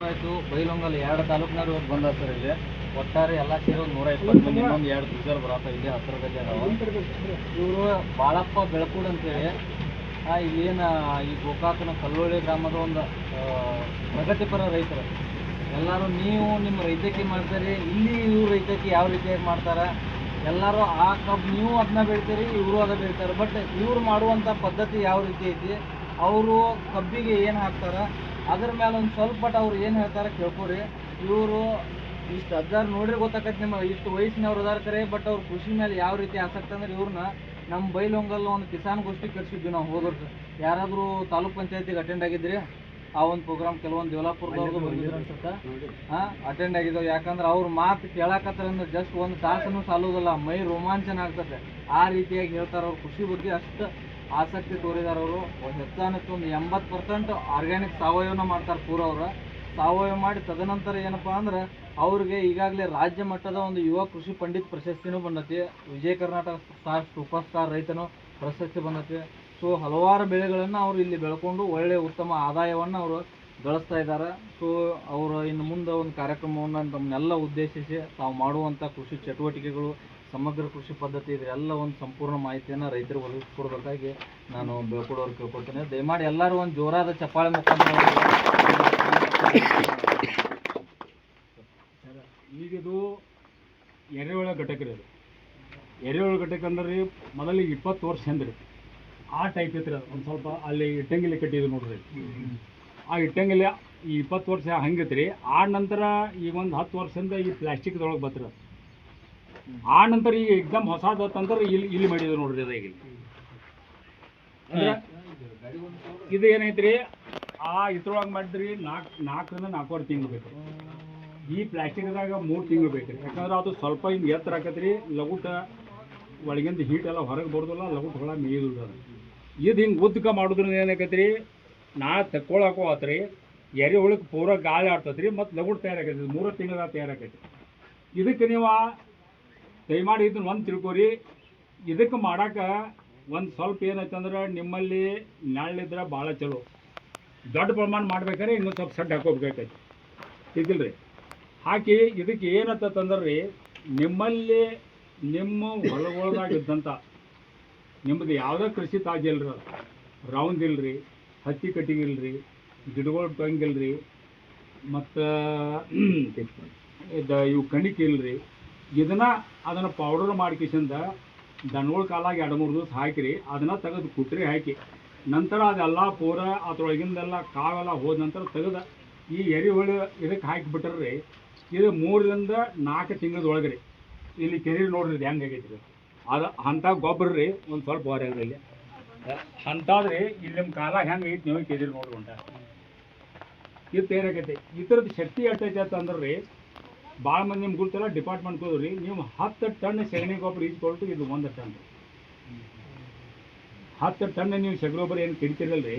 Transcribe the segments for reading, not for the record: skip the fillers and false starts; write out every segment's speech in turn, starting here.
ಆಯಿತು. ಬೈಲೊಂಗಲ್ 2 ತಾಲೂಕಿನವ್ರು ಇವತ್ತು ಬಂದ ಸರ್ ಇಲ್ಲಿ. ಒಟ್ಟಾರೆ ಎಲ್ಲ ಸೇರಿ ಒಂದು 120 ಮಂದಿ, ಇನ್ನೊಂದು 2 ಕ್ರೂಸರ್ ಬರತ್ತ ಇಲ್ಲಿ ಹತ್ತಿರದಲ್ಲಿ ನಾವು. ಇವರು ಬಾಳಪ್ಪ ಬೆಳಕೂಡ್ ಅಂತೇಳಿ ಇಲ್ಲೇನು ಈ ಗೋಕಾಕನ ಕಲ್ಲೋಳಿ ಗ್ರಾಮದ ಒಂದು ಪ್ರಗತಿಪರ ರೈತರು. ಎಲ್ಲರೂ ನೀವು ನಿಮ್ಮ ರೈತಕಿ ಮಾಡ್ತೀರಿ, ಇಲ್ಲಿ ಇವ್ರು ರೈತಕಿ ಯಾವ ರೀತಿಯಾಗಿ ಮಾಡ್ತಾರೆ, ಎಲ್ಲರೂ ಆ ಕಬ್ಬು ನೀವು ಅದನ್ನ ಬೆಳಿತೀರಿ, ಇವರು ಅದನ್ನ ಬೆಳಿತಾರೆ. ಬಟ್ ಇವ್ರು ಮಾಡುವಂಥ ಪದ್ಧತಿ ಯಾವ ರೀತಿ ಐತಿ, ಅವರು ಕಬ್ಬಿಗೆ ಏನು ಹಾಕ್ತಾರೆ ಅದ್ರ ಮೇಲೆ ಒಂದು ಸ್ವಲ್ಪ ಬಟ್ ಅವ್ರು ಏನು ಹೇಳ್ತಾರೆ ಕೇಳ್ಕೊರಿ. ಇವರು ಇಷ್ಟು ಅಜ್ಜಾರು ನೋಡ್ರಿ ಗೊತ್ತಾಕೈತಿ ನಿಮ್ಮ ಇಷ್ಟು ವಯಸ್ಸಿನವ್ರು ಅದಾರ ಕರೆ. ಬಟ್ ಅವ್ರು ಕೃಷಿ ಮೇಲೆ ಯಾವ ರೀತಿ ಆಸಕ್ತಿ ಅಂದ್ರೆ ಇವ್ರನ್ನ ನಮ್ಮ ಬೈಲೊಂಗಲ್ ಒಂದು ಕಿಸಾನ್ ಗೋಷ್ಠಿ ಕರ್ಸಿದ್ವಿ ನಾವು ಹೋದ್ರು. ಯಾರಾದರೂ ತಾಲೂಕ್ ಪಂಚಾಯತಿಗೆ ಅಟೆಂಡ್ ಆಗಿದ್ರಿ? ಆ ಒಂದು ಪ್ರೋಗ್ರಾಮ್ ಕೆಲವೊಂದು ದೇವಲಾಪುರದವ್ರದ್ದು ಬಂದಿದ್ರು ಅನ್ಸುತ್ತೆ. ಅಟೆಂಡ್ ಆಗಿದ್ದಾವೆ. ಯಾಕಂದ್ರೆ ಅವ್ರ ಮಾತು ಕೇಳಕತ್ತಂದ್ರೆ ಜಸ್ಟ್ ಒಂದು ತಾಸನ್ನು ಸಾಲೋದಲ್ಲ, ಮೈ ರೋಮಾಂಚನ ಆಗ್ತದೆ. ಆ ರೀತಿಯಾಗಿ ಹೇಳ್ತಾರೆ ಅವ್ರು. ಕೃಷಿ ಬಗ್ಗೆ ಅಷ್ಟು ಆಸಕ್ತಿ ತೋರಿದಾರೆ ಅವರು. ಹೆಚ್ಚಾನಕ್ಕೆ ಒಂದು 80% ಆರ್ಗ್ಯಾನಿಕ್ ಸಾವಯವನ ಮಾಡ್ತಾರೆ ಪೂರ. ಅವರು ಸಾವಯವ ಮಾಡಿ ತದನಂತರ ಏನಪ್ಪ ಅಂದ್ರೆ ಅವ್ರಿಗೆ ಈಗಾಗಲೇ ರಾಜ್ಯ ಮಟ್ಟದ ಒಂದು ಯುವ ಕೃಷಿ ಪಂಡಿತ್ ಪ್ರಶಸ್ತಿನೂ ಬಂದತಿ. ವಿಜಯ ಕರ್ನಾಟಕ ಸೂಪರ್ ಸ್ಟಾರ್ ರೈತನು ಪ್ರಶಸ್ತಿ ಬಂದತಿ. ಸೊ ಹಲವಾರು ಬೆಳೆಗಳನ್ನು ಅವರು ಇಲ್ಲಿ ಬೆಳ್ಕೊಂಡು ಒಳ್ಳೆಯ ಉತ್ತಮ ಆದಾಯವನ್ನು ಅವರು ಗಳಿಸ್ತಾ ಇದ್ದಾರೆ. ಸೊ ಅವರು ಇನ್ನು ಮುಂದೆ ಒಂದು ಕಾರ್ಯಕ್ರಮವನ್ನು ತಮ್ಮನ್ನೆಲ್ಲ ಉದ್ದೇಶಿಸಿ ತಾವು ಮಾಡುವಂಥ ಕೃಷಿ ಚಟುವಟಿಕೆಗಳು, ಸಮಗ್ರ ಕೃಷಿ ಪದ್ಧತಿ ಇದೆಲ್ಲ ಒಂದು ಸಂಪೂರ್ಣ ಮಾಹಿತಿಯನ್ನು ರೈತರು ಒದಗಿಸ್ಕೊಡ್ಬೇಕಾಗಿ ನಾನು ಬೆಳ್ಕೊಡೋರು ಕೇಳ್ಕೊಳ್ತೇನೆ. ದಯಮಾಡಿ ಎಲ್ಲರೂ ಒಂದು ಜೋರಾದ ಚಪ್ಪಾಳೆ ಮುಖಾಂತರ. ಈಗಿದು ಎರೆಹುಳ ಘಟಕ ರೀ. ಅದು ಎರೆಹುಳ ಘಟಕ ಅಂದ್ರೆ ಮೊದಲಿಗೆ 20 ವರ್ಷ ಅಂದ್ರೆ ಆ ಟೈಪ್ ಇತ್ತು. ಅದು ಒಂದು ಸ್ವಲ್ಪ ಅಲ್ಲಿ ಇಟ್ಟಂಗಿಲಿ ಕಟ್ಟಿದ್ರು ನೋಡ್ರಿ. ಆ ಇಟ್ಟಂಗಿಲಿ ಈ 20 ವರ್ಷ ಹಂಗಿತ್ತು ರೀ. ಆ ನಂತರ ಈಗ ಒಂದು 10 ವರ್ಷದಿಂದ ಈ ಪ್ಲಾಸ್ಟಿಕ್ದೊಳಗೆ ಬರ್ತದೆ. ಆ ನಂತರ ಈಗ ಎಕ್ದಮ್ ಹೊಸದಂದ್ರೆ ಇಲ್ಲಿ ಮಾಡಿದ್ರು ನೋಡ್ರಿ. ಅದ ಈಗ ಅಂದ್ರೆ ಇದು ಏನೈತ್ರಿ, ಆ ಇದ್ರೊಳಗೆ ಮಾಡಿದ್ರಿ 4ರಿಂದ 4.5 ತಿಂಗಳು ಬೇಕು. ಈ ಪ್ಲಾಸ್ಟಿಕ್ದಾಗ 3 ತಿಂಗಳು ಬೇಕು ರೀ. ಯಾಕಂದ್ರೆ ಅದು ಸ್ವಲ್ಪ ಹಿಂಗೆ ಎತ್ತರ ಆಕತ್ರಿ, ಲಗುಟ ಒಳಗಿಂದ ಹೀಟ್ ಎಲ್ಲ ಹೊರಗೆ ಬರೋದಿಲ್ಲ, ಲಗುಟ ಹೊಳ ಮೇಯ್ದುಲ್ಲ. ಅದು ಇದು ಹಿಂಗೆ ಉದ್ದಕ ಮಾಡೋದ್ರಿಂದ ಏನಾಕೈತ್ರಿ, ನಾಳೆ ತಕ್ಕೊಳಕ್ಕೂ ಆತ್ರಿ, ಎರೆಹುಳಕ್ಕೆ ಪೂರ ಗಾಳಿ ಆಡ್ತದ್ರಿ, ಮತ್ತು ಲಗುಟ್ ತಯಾರಾಕೈತಿ. 3 ತಿಂಗಳದಾಗ ತಯಾರಾಕೈತಿ. ಇದಕ್ಕೆ ನೀವು ದಯಮಾಡಿ ಇದನ್ನ ಒಂದು ತಿಳ್ಕೊರಿ. ಇದಕ್ಕೆ ಮಾಡೋಕೆ ಒಂದು ಸ್ವಲ್ಪ ಏನೈತಂದ್ರೆ ನಿಮ್ಮಲ್ಲಿ ನೆರಳಿದ್ರೆ ಭಾಳ ಚಲೋ. ದೊಡ್ಡ ಪ್ರಮಾಣ ಮಾಡ್ಬೇಕಾದ್ರೆ ಇನ್ನೊಂದು ಸ್ವಲ್ಪ ಸಡ್ಡು ಹಾಕೋಬೇಕಾಯ್ತು, ತಿಳ್ಕಿಲ್ರಿ. ಹಾಕಿ ಇದಕ್ಕೆ ಏನತ್ತಂದ್ರೆ ರೀ, ನಿಮ್ಮಲ್ಲಿ ನಿಮ್ಮ ಹೊಲಗೊಳದಾಗಿದ್ದಂಥ ನಿಮ್ಮದು ಯಾವುದೇ ಕೃಷಿ ತಾಜಿಲ್ರಿ, ರೌಂಡ್ ಇಲ್ರಿ, ಹತ್ತಿ ಕಟ್ಟಿಗಿಲ್ರಿ, ಗಿಡಗಳು ಟೊಂಗಿಲ್ರಿ, ಮತ್ತು ಇವು ಕಣಿಕೆ ಇಲ್ರಿ. ಅದನ್ನು ಪೌಡರ್ ಮಾಡ್ಕಿಸಿಂದ ದನಗಳ ಕಾಲಾಗಿ 2-3 ದಿವಸ ಹಾಕಿರಿ. ಅದನ್ನು ತೆಗೆದು ಕುಟ್ರಿ ಹಾಕಿ ನಂತರ ಅದೆಲ್ಲ ಪೂರ ಅದ್ರೊಳಗಿಂದೆಲ್ಲ ಕಾವೆಲ್ಲ ಹೋದ ನಂತರ ತೆಗೆದು ಈ ಎರೆಹುಳು ಇದಕ್ಕೆ ಹಾಕಿಬಿಟ್ರಿ. ಇದು 3ರಿಂದ 4 ತಿಂಗಳದೊಳಗೆ ರೀ. ಇಲ್ಲಿ ಕೆರೆ ನೋಡ್ರಿ ಇದು ಹೆಂಗೆ ಆಗೈತಿ ರೀ. ಅದು ಅಂಥ ಗೊಬ್ಬರ ರೀ. ಒಂದು ಸ್ವಲ್ಪ ಹೊರಗ್ರಿ ಇಲ್ಲಿ ಅಂತಾದ್ರಿ. ಇಲ್ಲಿ ನಿಮ್ಮ ಕಾಲ ಹೆಂಗೆ ಐತಿ ನೀವು ಕೆರೆ ನೋಡ್ರಿ ಉಂಟ. ಇದು ತಯಾರಾಗೈತಿ. ಇದ್ರದ್ದು ಶಕ್ತಿ ಎಷ್ಟೈತೆ ಅಂತಂದ್ರೆ ರೀ, ಭಾಳ ಮಂದಿ ನಿಮ್ಗೆ ಗೊತ್ತಿಲ್ಲ, ಡಿಪಾರ್ಟ್ಮೆಂಟ್ ಹೋದ್ರಿ ನೀವು 10 ಟನ್ ಸಗಣಿ ಗೊಬ್ಬರ ಈಜ್ಕೊಳ್ತು. ಇದು 1 ಟನ್. 10 ಟನ್ ನೀವು ಸಗಣಿ ಗೊಬ್ಬರ ಏನು ಕಡಿತೀರಲ್ರಿ,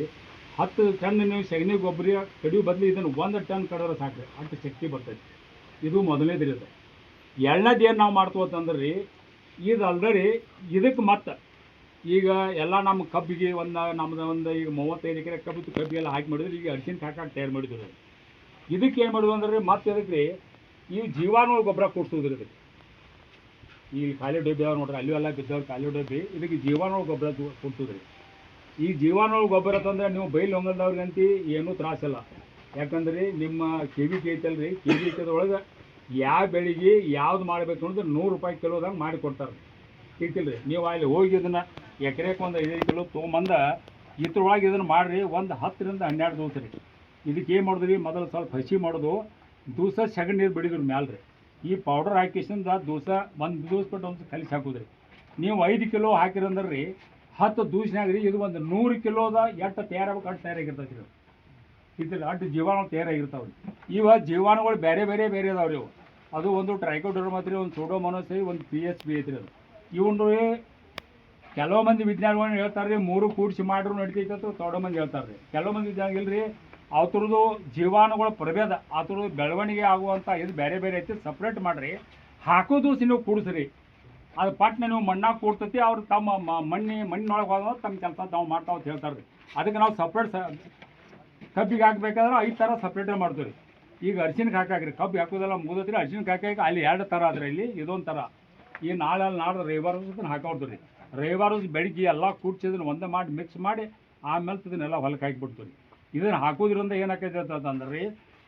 10 ಟನ್ ನೀವು ಸಗಣಿ ಗೊಬ್ಬರ ಕಡಿಯೋ ಬದಲು ಇದನ್ನು 1 ಟನ್ ಕಡಿದ್ರೆ ಸಾಕ್ರಿ, ಅಷ್ಟು ಶಕ್ತಿ ಬರ್ತೈತಿ. ಇದು ಮೊದಲನೇದು ರೀ. ಅದು ಎರಡನೇದು ಏನು ನಾವು ಮಾಡ್ತೀವಿ ಅಂತಂದ್ರೆ ರೀ, ಇದು ಅಲ್ದರಿ ಇದಕ್ಕೆ ಮತ್ತೆ ಈಗ ಎಲ್ಲ ನಮ್ಮ ಕಬ್ಬಿಗೆ ನಮ್ಮದು ಒಂದು ಈಗ 35 ಎಕರೆ ಕಬ್ಬಿಗೆಲ್ಲ ಹಾಕಿ ಮಾಡಿದ್ರು. ಈಗ ಅರಿಶಿನ ಹಾಕಿ ತಯಾರು ಮಾಡಿದ್ರು. ಇದಕ್ಕೆ ಏನು ಮಾಡಿದ್ವು ಅಂದ್ರೆ ರೀ, ಮತ್ತೆ ಇದಕ್ಕೆ ರೀ ಈ ಜೀವಾಣು ಗೊಬ್ಬರ ಕೊಡ್ಸೋದ್ರಿ. ಇದಕ್ಕೆ ಈ ಖಾಲಿ ಡಬ್ಬಿ ಅವ ನೋಡ್ರಿ, ಅಲ್ಲಿ ಎಲ್ಲ ಬಿದ್ದವ್ರು ಖಾಲಿ ಡಬ್ಬಿ. ಇದಕ್ಕೆ ಜೀವಾಣು ಗೊಬ್ಬರ ಕೊಡ್ಸೋದ್ರಿ. ಈ ಜೀವಾಣು ಗೊಬ್ಬರ ತಂದ್ರೆ ನೀವು ಬೈಲೊಂಗಲ್ದವ್ರಿಗಂತೂ ಏನೂ ತ್ರಾಸಿಲ್ಲ. ಯಾಕಂದ್ರೆ ನಿಮ್ಮ KVK ಐತಲ್ರಿ, KVKದೊಳಗೆ ಯಾವ ಬೆಳಿಗ್ಗೆ ಯಾವ್ದು ಮಾಡಬೇಕು ಅನ್ನೋದು 100 ರೂಪಾಯಿ ಕಿಲೋದಂಗೆ ಮಾಡಿ ಕೊಡ್ತಾರೆ, ತಿಳ್ತಿಲ್ರಿ. ನೀವು ಅಲ್ಲಿ ಹೋಗಿ ಇದನ್ನು ಎಕರೆಗೆ ಒಂದು 5 ಕಿಲೋ ತೊಗೊಂಬಂದ ಇದ್ರೊಳಗೆ ಇದನ್ನು ಮಾಡಿರಿ. ಒಂದು 10ರಿಂದ 12 ದಿವಸ ರೀ. ಇದಕ್ಕೆ ಏನು ಮಾಡಿದ್ರಿ, ಮೊದಲು ಸ್ವಲ್ಪ ಹಸಿ ಮಾಡೋದು, ದಿವಸ ಸಗಣಿ ನೀರು ಬಿಡಿದ್ರು ಮ್ಯಾಲೆ ರೀ. ಈ ಪೌಡರ್ ಹಾಕಿಸಿಂದ ದಿವಸ ಒಂದು ದಿವಸ ಬಿಟ್ಟು ಒಂದು ಕಲಿಸಿ ಹಾಕೋದ್ರಿ. ನೀವು 5 ಕಿಲೋ ಹಾಕಿರಂದ್ರೆ ರೀ 10 ದಿವ್ಸನಾಗ ರೀ ಇದು ಒಂದು 100 ಕಿಲೋದ ಎಷ್ಟು ತಯಾರಾಗಬೇಕು ಅಷ್ಟು ತಯಾರಾಗಿರ್ತೈತಿ ರೀ. ಇದ್ರಲ್ಲಿ ಅಷ್ಟು ಜೀವಾಣು ತಯಾರಾಗಿರ್ತಾವೆ. ಇವ ಜೀವಾಣುಗಳು ಬೇರೆ ಅದಾವೆ ರೀ. ಅದು ಒಂದು ಟ್ರೈಕೋಡರ್ಮಾ ಐತ್ರಿ, ಒಂದು ಸೂಡೋಮೋನಾಸ್, ಒಂದು PSB ಐತ್ರಿ. ಅದು ಇವನು ರೀ ಕೆಲವು ಮಂದಿ ವಿಜ್ಞಾನಿಗಳನ್ನ ಹೇಳ್ತಾರೆ ರೀ 3 ಕೂಡಿಸಿ ಮಾಡ್ರು ನಡಿತೈತೆ ಅಂತ ತೊಡೋ ಮಂದಿ ಹೇಳ್ತಾರೆ ರೀ. ಕೆಲವು ಮಂದಿ ವಿಜ್ಞಾನಿಗಳು ರೀ ಅವ್ರದ್ದು ಜೀವಾಣುಗಳ ಪ್ರಭೇದ ಅದ್ರದ್ದು ಬೆಳವಣಿಗೆ ಆಗುವಂಥ ಇದು ಬೇರೆ ಐತಿ, ಸಪ್ರೇಟ್ ಮಾಡಿರಿ. ಹಾಕೋದು ನೀವು ಕೂಡಿಸ್ರಿ. ಅದು ಪಟ್ನ ನೀವು ಮಣ್ಣಾಗ ಕೂಡ್ತೈತಿ. ಅವ್ರು ತಮ್ಮ ಮಣ್ಣಿನೊಳಗೆ ಹೋದ ತಮ್ಮ ಕೆಲಸ ತಾವು ಮಾಡ್ತಾವ ಅಂತ ಹೇಳ್ತಾರೆ ರೀ. ಅದಕ್ಕೆ ನಾವು ಸಪ್ರೇಟ್ ಕಬ್ಬಿಗೆ ಹಾಕ್ಬೇಕಾದ್ರೆ 5 ಥರ ಸಪ್ರೇಟೇ ಮಾಡ್ತೀವಿ ರೀ. ಈಗ ಅರ್ಶಿನಕ್ಕೆ ಹಾಕಾಕ್ರಿ, ಕಬ್ಬು ಹಾಕೋದೆಲ್ಲ ಮುಗಿದ್ರಿ, ಅರ್ಶಿನಕ್ಕೆ ಹಾಕಿ ಅಲ್ಲಿ 2 ಥರ ಅದ್ರ ಇಲ್ಲಿ ಇದೊಂದು ಥರ. ಈ ನಾಳೆ ರವಿವಾರ ದಿವಸ ಹಾಕೋದ್ರಿ. ರವಿವಾರ ದಿವಸ ಬೆಳಿಗ್ಗೆ ಎಲ್ಲ ಕೂಡ್ಸಿದ್ರೆ ಒಂದೇ ಮಾಡಿ ಮಿಕ್ಸ್ ಮಾಡಿ ಆಮೇಲೆ ಇದನ್ನೆಲ್ಲ ಹೊಲಕ್ಕೆ ಹಾಕಿಬಿಡ್ತೀವಿ. ಇದನ್ನು ಹಾಕೋದ್ರಿಂದ ಏನಾಕೈತೆ ಅಂತಂದ್ರೆ ರೀ,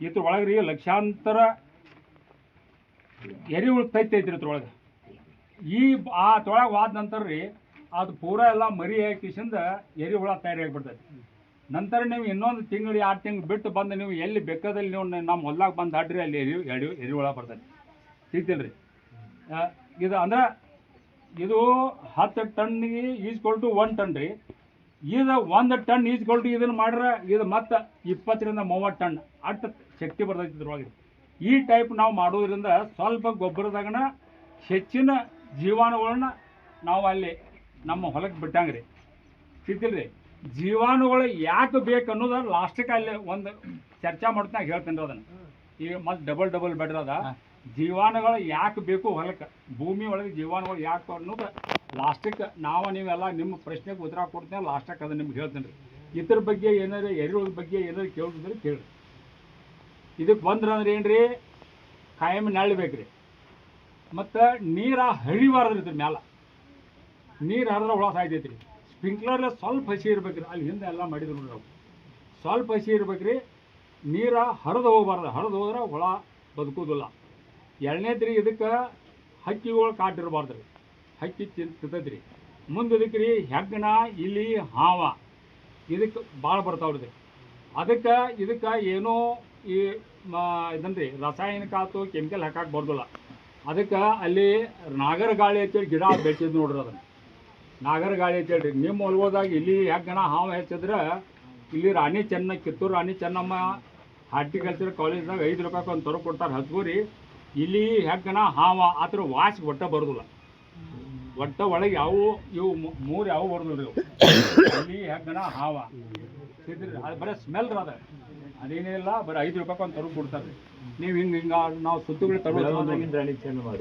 ಇದ್ರ ಒಳಗೆ ರೀ ಲಕ್ಷಾಂತರ ಎರೆಹುಳು ತೈತೈತ್ರಿ ಇದ್ರೊಳಗೆ. ಆ ತೊಳಗೆ ಹೋದ ನಂತರ ರೀ ಅದು ಪೂರ ಎಲ್ಲ ಮರಿ ಹಾಕಿಸಿಂದ ಎರೆಹುಳ ತಯಾರಾಗಿಬಿಡ್ತೈತಿ. ನಂತರ ನೀವು ಇನ್ನೊಂದು ತಿಂಗಳು 2 ತಿಂಗಳು ಬಿಟ್ಟು ಬಂದು ನೀವು ಎಲ್ಲಿ ಬೇಕಾದಲ್ಲಿ ನೀವು ನಮ್ಮ ಹೊಲ್ದಾಗ ಬಂದು ಆಡ್ರಿ, ಅಲ್ಲಿ ಎರೆಹುಳ ಬರ್ತೈತಿ. ಸಿಗ್ತಿಲ್ಲ ರೀ. ಇದು ಅಂದ್ರೆ ಇದು 10 ಟನ್ನಿಗೆ ಈಜ್ಕೊಳ್ಟು 1 ಟನ್ ರೀ. ಇದು 1 ಟನ್ ಈಜ್ಕೊಳ್ಟು ಇದನ್ನು ಮಾಡ್ರೆ ಇದು ಮತ್ತೆ 20 ರಿಂದ 30 ಟನ್ ಅಷ್ಟು ಶಕ್ತಿ ಬರ್ತೈತಿ ಇದ್ರೊಳಗೆ. ಈ ಟೈಪ್ ನಾವು ಮಾಡೋದ್ರಿಂದ ಸ್ವಲ್ಪ ಗೊಬ್ಬರದಾಗನ ಹೆಚ್ಚಿನ ಜೀವಾಣುಗಳನ್ನ ನಾವು ಅಲ್ಲಿ ನಮ್ಮ ಹೊಲಕ್ಕೆ ಬಿಟ್ಟಂಗೆ ರೀ. ಸಿಗ್ತಿಲ್ಲ ರೀ. ಜೀವಾಣುಗಳು ಯಾಕೆ ಬೇಕು ಅನ್ನೋದು ಲಾಸ್ಟಿಗೆ ಅಲ್ಲಿ ಒಂದು ಚರ್ಚೆ ಮಾಡ್ತಾಗ ಹೇಳ್ತೀನಿ ರೀ ಅದನ್ನು. ಈಗ ಮತ್ತೆ ಡಬಲ್ ಬೆಡ್ರ್ ಅದ. ಜೀವಾಣುಗಳು ಯಾಕೆ ಬೇಕು ಹೊಲಕ್ಕೆ, ಭೂಮಿ ಒಳಗೆ ಜೀವಾಣುಗಳು ಯಾಕೆ ಅನ್ನೋದು ಲಾಸ್ಟಿಗೆ ನೀವೆಲ್ಲ ನಿಮ್ಮ ಪ್ರಶ್ನೆಗೆ ಉತ್ತರ ಕೊಡ್ತೀನಿ. ಲಾಸ್ಟಿಗೆ ಅದು ನಿಮ್ಗೆ ಹೇಳ್ತೀನಿ ರೀ. ಇದ್ರ ಬಗ್ಗೆ ಏನಾರು ಎರೆಹುಳದ ಬಗ್ಗೆ ಏನಾರು ಕೇಳಿದ್ರೆ ಕೇಳಿ. ಇದಕ್ಕೆ ಬಂದ್ರೆ ಅಂದ್ರೆ ಏನು ರೀ, ಕಾಯಂ ನೆರಳು ಬೇಕು ರೀ. ಮತ್ತು ನೀರು ಹರಿಬಾರ್ದ್ರಿ. ಇದ್ರ ಮ್ಯಾಲ ನೀರು ಹರಿದ್ರೆ ಹುಳ ಸಾಯ್ತೈತಿ ರೀ. ಸ್ಪ್ರಿಂಕ್ಲರ್ಲೆ ಸ್ವಲ್ಪ ಹಸಿ ಇರ್ಬೇಕು ರೀ. ಅಲ್ಲಿ ಹಿಂದೆ ಎಲ್ಲ ಮಾಡಿದ್ರು ನೋಡ್ರಿ ನಾವು. ಸ್ವಲ್ಪ ಹಸಿ ಇರ್ಬೇಕು ರೀ. ನೀರು ಹರಿದು ಹೋಗ್ಬಾರ್ದು. ಹರಿದು ಹೋದ್ರೆ ಹುಳ ಬದುಕೋದಿಲ್ಲ. 2ನೇದು ರೀ, ಇದಕ್ಕೆ ಹಕ್ಕಿಗಳು ಕಾಟಿರಬಾರ್ದು ರೀ. ಹಕ್ಕಿ ತಿಂತೈತಿ ರೀ. ಮುಂದೆ ಇದಕ್ಕೆ ರೀ ಹೆಗ್ಗಣ, ಇಲಿ, ಹಾವ ಇದಕ್ಕೆ ಭಾಳ ಬರ್ತಾವ್ರಿ. ಇದಕ್ಕೆ ಏನೋ ಈ ಇದನ್ನು ರೀ ರಾಸಾಯನಿಕ ಆಯ್ತು ಕೆಮಿಕಲ್ ಹಾಕಕ್ಕೆ ಬರ್ದಿಲ್ಲ. ಅದಕ್ಕೆ ಅಲ್ಲಿ ನಾಗರ ಗಾಳಿ ಅಂತೇಳಿ ಗಿಡ ಬೆಳೆಸಿದ್ ನೋಡ್ರಿ. ಅದನ್ನು ನಾಗರ ಗಾಳಿ ಅಂತೇಳಿ ನಿಮ್ಮ ಹೊಲ್ಗೋದಾಗ ಇಲ್ಲಿ ಹೆಗ್ಗಣ ಹಾವು ಹೆಚ್ಚಿದ್ರೆ ಇಲ್ಲಿ ಕಿತ್ತೂರು ರಾಣಿ ಚೆನ್ನಮ್ಮ ಹಾರ್ಟಿಕಲ್ಚರ್ ಕಾಲೇಜ್ದಾಗ 5 ರೂಪಾಯಿಗೆ ಒಂದು ತರು ಕೊಡ್ತಾರೆ. ಹಚ್ಕೋರಿ. ಇಲ್ಲಿ ಹೆಗ್ಗಣ ಹಾವ ಅದ್ರ ವಾಶ್ ಒಟ್ಟ ಬರೋದಿಲ್ಲ. ಒಟ್ಟ ಒಳಗೆ ಇವು 3 ಯಾವ ಬರೋದಿಲ್ಲ ರೀ. ಇಲ್ಲಿ ಹೆಗ್ಗಣ ಹಾವ ಅದು ಬರೀ ಸ್ಮೆಲ್ ಅದ. ಅದೇನಿಲ್ಲ, ಬರೀ 5 ರೂಪಾಯಿಗೆ ಒಂದು ತರು ಕೊಡ್ತಾರೆ. ನೀವು ಹಿಂಗೆ ನಾವು ಸುತ್ತುಗಳು ತರು ರಾಣಿ ಚೆನ್ನಮ್ಮ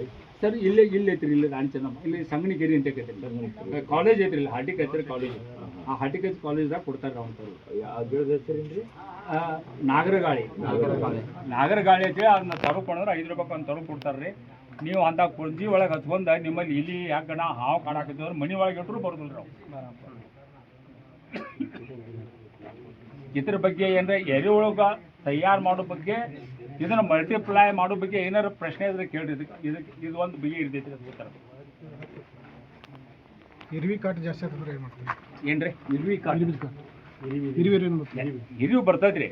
ಸರ್. ಇಲ್ಲಿ ಐತ್ರಿ, ಇಲ್ಲಿ ರಾಣಿ ಚೆನ್ನಮ್ಮ, ಇಲ್ಲಿ ಸಂಗಣಿಗೇರಿ ಅಂತ ಐತ್ರಿ ಕಾಲೇಜ್ ಐತ್ರಿ, ಇಲ್ಲಿ ಹಾರ್ಟಿಕಲ್ಚರ್ ಕಾಲೇಜ್. ಆ ಹಾರ್ಟಿಕಲ್ಚರ್ ಕಾಲೇಜ್ದಾಗ ಕೊಡ್ತಾರೆ ನಾವು ತರು. ನಾಗರಗಾಳಿ ಅಂತೇಳಿ ಅದನ್ನ ತರು ಕೊಡಿದ್ರೆ 5 ರೂಪಾಯಿಗೆ ಒಂದು ತರು ಕೊಡ್ತಾರೆ ರೀ. ನೀವು ಅಂತ ಕುಂಜಿ ಒಳಗೆ ಹಚ್ಕೊಂಡ ನಿಮ್ಮಲ್ಲಿ ಇಲಿ ಹೆಗ್ಗಣ ಹಾವು ಕಾಡಾಕಿದ್ರೆ ಮನೆ ಒಳಗೆ ಇಟ್ಟರು ಬರೋದಿಲ್ಲ ನಾವು. ಇದ್ರ ಬಗ್ಗೆ ಏನಾರ ಎರೆಹುಳ ತಯಾರು ಮಾಡೋ ಬಗ್ಗೆ, ಇದನ್ನು ಮಲ್ಟಿಪ್ಲೈ ಮಾಡೋ ಬಗ್ಗೆ ಏನಾರು ಪ್ರಶ್ನೆ ಇದ್ರೆ ಕೇಳ್ರಿ. ಇದು ಒಂದು ಬಗ್ಗೆ ಇರ್ತೈತಿ. ಅದು ಉತ್ತರ ಇರುವಿ ಕಾಟ ಜಾಸ್ತಿ ಆಗ್ತದೆ ಏನು ಮಾಡ್ತೀವಿ ಏನ್ರಿ? ಇರುವಿ ಕಾಟ ಇರಿವು ಬರ್ತೈತ್ರಿ.